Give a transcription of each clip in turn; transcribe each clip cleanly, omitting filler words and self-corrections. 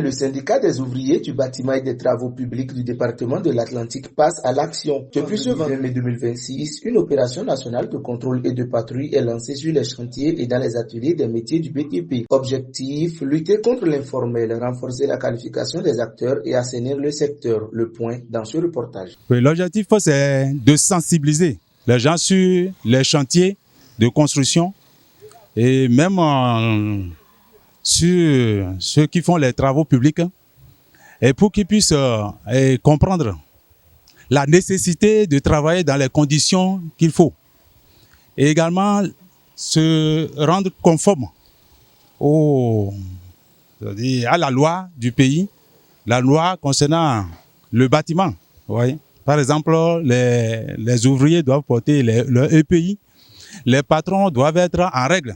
le syndicat des ouvriers du bâtiment et des travaux publics du département de l'Atlantique passe à l'action. Depuis ce 20 mai 2026, une opération nationale de contrôle et de patrouille est lancée sur les chantiers et dans les ateliers des métiers du BTP. Objectif, lutter contre l'informel, renforcer la qualification des acteurs et assainir le secteur. Le point dans ce reportage. Oui, l'objectif, c'est de sensibiliser les gens sur les chantiers de construction et même sur ceux qui font les travaux publics et pour qu'ils puissent comprendre la nécessité de travailler dans les conditions qu'il faut et également se rendre conforme à la loi du pays, la loi concernant le bâtiment. Oui. Par exemple, les ouvriers doivent porter leur EPI, les patrons doivent être en règle,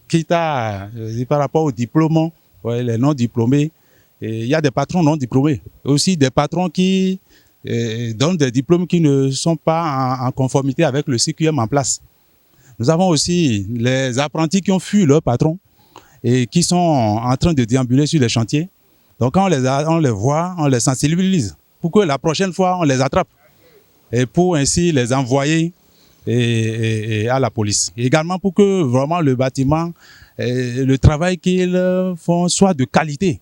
quitte à, par rapport aux diplômes, les non-diplômés. Il y a des patrons non diplômés, aussi des patrons qui donnent des diplômes qui ne sont pas en conformité avec le CQM en place. Nous avons aussi les apprentis qui ont fui leur patron et qui sont en train de déambuler sur les chantiers. Donc quand on les voit, on les sensibilise pour que la prochaine fois, on les attrape et pour ainsi les envoyer à la police. Et également pour que vraiment le bâtiment, le travail qu'ils font soit de qualité.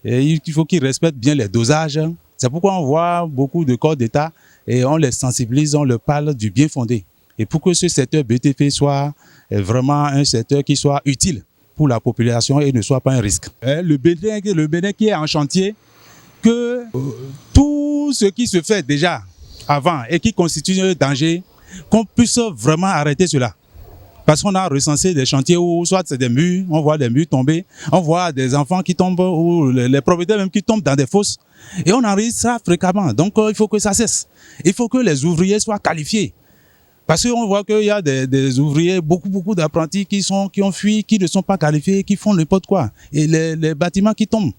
Et il faut qu'ils respectent bien les dosages. C'est pourquoi on voit beaucoup de corps d'État et on les sensibilise, on leur parle du bien fondé. Et pour que ce secteur BTP soit vraiment un secteur qui soit utile pour la population et ne soit pas un risque. Le Bénin qui est en chantier, que tout ce qui se fait déjà avant et qui constitue un danger, qu'on puisse vraiment arrêter cela. Parce qu'on a recensé des chantiers où soit c'est des murs, on voit des murs tomber, on voit des enfants qui tombent ou les propriétaires même qui tombent dans des fosses. Et on enregistre ça fréquemment. Donc il faut que ça cesse. Il faut que les ouvriers soient qualifiés. Parce qu'on voit qu'il y a des ouvriers, beaucoup d'apprentis qui ont fui, qui ne sont pas qualifiés, qui font n'importe quoi. Et les bâtiments qui tombent.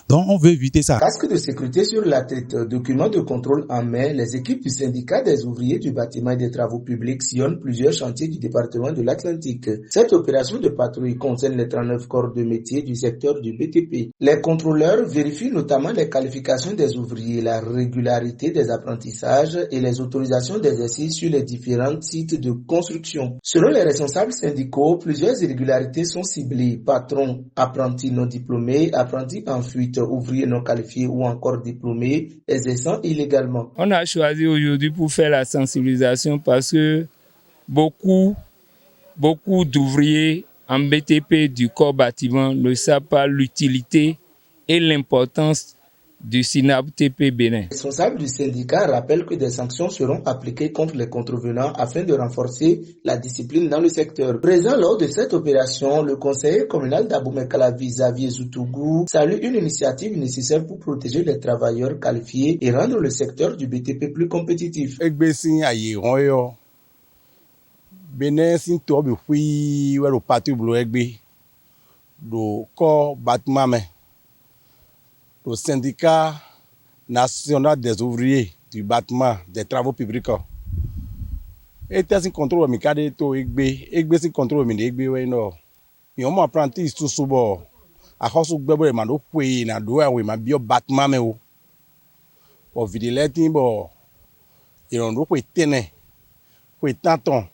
Donc, on veut éviter ça. Casque de sécurité sur la tête, documents de contrôle en main, les équipes du syndicat des ouvriers du bâtiment et des travaux publics sillonnent plusieurs chantiers du département de l'Atlantique. Cette opération de patrouille concerne les 39 corps de métier du secteur du BTP. Les contrôleurs vérifient notamment les qualifications des ouvriers, la régularité des apprentissages et les autorisations d'exercice sur les différents sites de construction. Selon les responsables syndicaux, plusieurs irrégularités sont ciblées. Patrons, apprentis non diplômés, apprentis en fuite, ouvriers non qualifiés ou encore diplômés exerçant illégalement. On a choisi aujourd'hui pour faire la sensibilisation parce que beaucoup d'ouvriers en BTP du corps bâtiment ne savent pas l'utilité et l'importance du SYNAP-TP Bénin. Les responsables du syndicat rappellent que des sanctions seront appliquées contre les contrevenants afin de renforcer la discipline dans le secteur. Présent lors de cette opération, le conseiller communal d'Aboumekalavi, Xavier Zoutougou, salue une initiative nécessaire pour protéger les travailleurs qualifiés et rendre le secteur du BTP plus compétitif. Bénin sin to bi fui wero parti blo egbe do corps bâtiment mais le syndicat national des ouvriers du bâtiment des travaux publics et sin contrôle mi kade to egbe sin contrôle mi egbe we no mi on apprenti tout subo a hosu gbebo ma do pwe na do we ma bio bâtiment me o videletin bo iron do pwe tene pwe tanton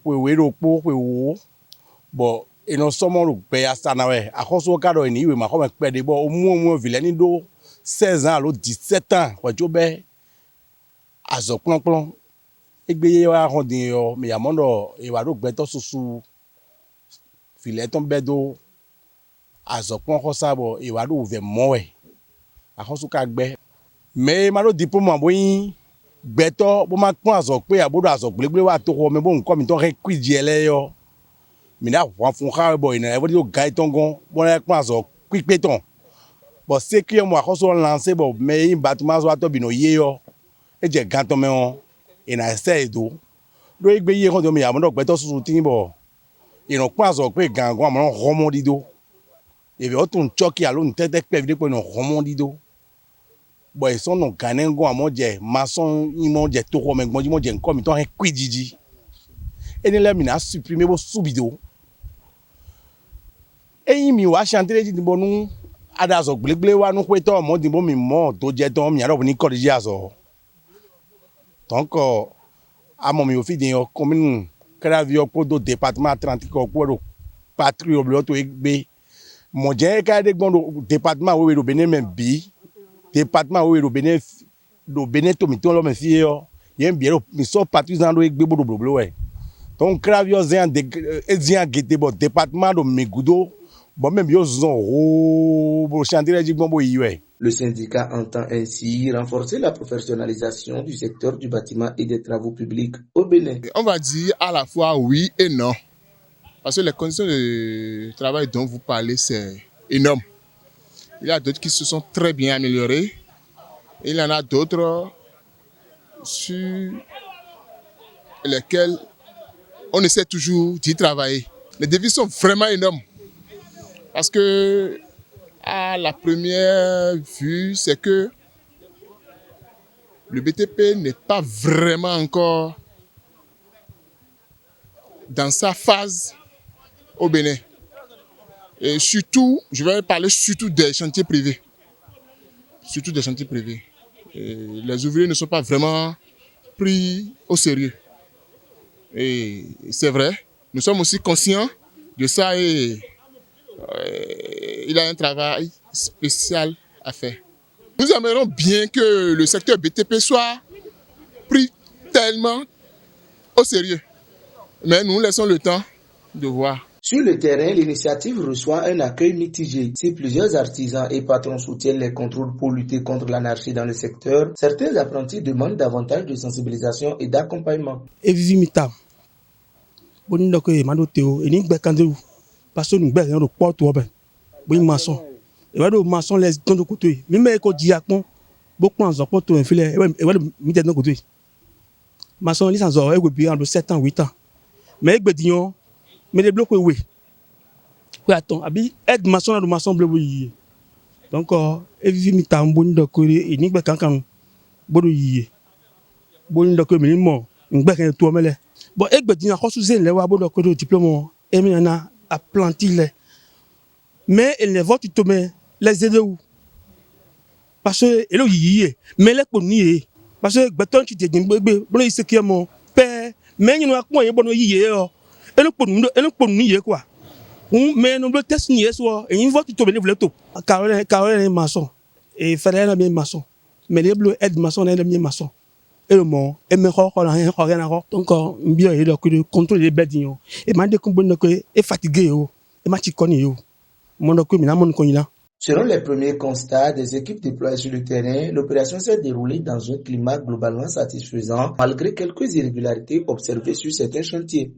pwe we ro po pwe wo bo et non seulement le pays à Sanawe, à cause au cadre ni oui ma comme père de bon au moins vilain do 16 ans l'autre 17 ans quoi jobé à zo plan egbe wa rondin yo mais amondo e wa do gbeto susu filet ton bedo à zo plan ko sa bo e wa do ve mo we à cause ka gbe mais ma do diplôme boyin gbeto bo ma pon azo pe abodo azo gbelegbe wa to ko me bo nko mi ton requidie yo mina wan fun ka boy na everybody go guide ton gon bon e pon azo quick ton bon c'est que moi ko so lancer bon mais bâtiment so to bi no ye yo e je gan ton me on e na se do egbe ye ko do mi amodo gbeto susu tin bo e no pon azo pe gan gon amon romondido e be o tun choki alo ntete pe vide pe no romondido bon e son no ganen gon amon je maçon imo je to ko me gbon mo je nko mi ton e quidiji e ni le mi na supprimer bo subido. Et il m'a chanté les dit bon nous adazo gbelegble wa nu kweto mo dimbo mi mo to je ton mi aro ni college azo donc amo mi ofi den commune Kravio do département Atlantique ko patrie oblo to egbe mo je ka de gbon département we do Benin men bi département we do Benin to mi ton lo me fi yo yen bi ro mi so partisan do egbe bodo blo we donc Kravio zan de ezia gete bo département do Megudo bon même yo zon o bo chandire ji gbon bo yiwe. Le syndicat entend ainsi renforcer la professionnalisation du secteur du bâtiment et des travaux publics au Bénin. On va dire à la fois oui et non. Parce que les conditions de travail dont vous parlez, c'est énorme. Il y a d'autres qui se sont très bien améliorés. Il y en a d'autres sur lesquels on essaie toujours d'y travailler. Les défis sont vraiment énormes. Parce que à la première vue, c'est que le BTP n'est pas vraiment encore dans sa phase au Bénin. Et surtout, je vais parler surtout des chantiers privés. Surtout des chantiers privés. Et les ouvriers ne sont pas vraiment pris au sérieux. Et c'est vrai, nous sommes aussi conscients de ça et il a un travail spécial à faire. Nous aimerions bien que le secteur BTP soit pris tellement au sérieux. Mais nous laissons le temps de voir. Sur le terrain, l'initiative reçoit un accueil mitigé. Si plusieurs artisans et patrons soutiennent les contrôles pour lutter contre l'anarchie dans le secteur, certains apprentis demandent davantage de sensibilisation et d'accompagnement. Parce que nous avons porte oui maçon et voilà maçon les dans de côté même ko diakon beaucoup en porte un filet et voilà mi de côté maçon li sans or e go bi en 7 ans 8 ans mais egbe dion mais les blocs oui attends abi aide maçon na maçon bleu oui donc e vivi mi tambo ni dokore e ni gbe kankan bodo yi boni dokore mi mo ngbe kan to mele bon egbe dion ko su zen le wa bodo ko diplôme e mi na a planter mais elle ne va tu tomber les aider où parce que elle y mais les connait parce que beton tu te dis bébé bon il sait que mon père mais il n'a pas bon y elle connait quoi mais nous le test ni soit et une fois tu tomber le tout Caroline maçon et frère la bien maçon mais les bleus aide maçon est le bien maçon et le mot et me rien donc bien il a que contrôler les bêtes et m'a dit qu'on bonne que est fatigué et m'a ti connait Selon les premiers constats des équipes déployées sur le terrain, l'opération s'est déroulée dans un climat globalement satisfaisant malgré quelques irrégularités observées sur certains chantiers.